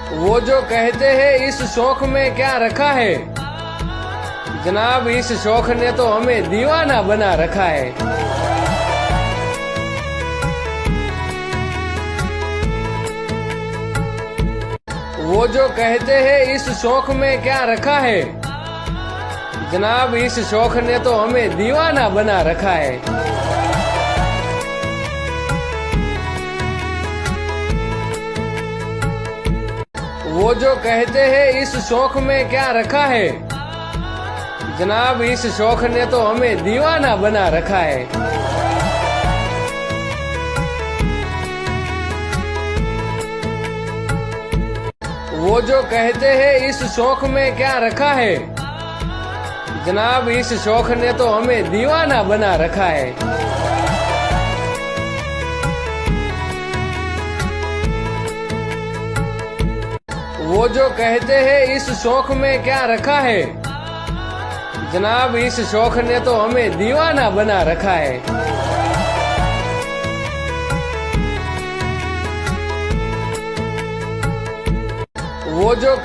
वो जो कहते हैं इस शौक में क्या रखा है, जनाब इस शौक ने तो हमें दीवाना बना रखा है। वो जो कहते हैं इस शौक में क्या रखा है, जनाब इस शौक ने तो हमें दीवाना बना रखा है। वो जो कहते हैं इस शौक में क्या रखा है, जनाब इस शौक ने तो हमें दीवाना बना रखा है। वो जो कहते हैं इस शौक में क्या रखा है, जनाब इस शौक ने तो हमें दीवाना बना रखा है। वो जो कहते हैं इस शौक में क्या रखा है, जनाब इस शौक ने तो हमें दीवाना बना रखा है। वो जो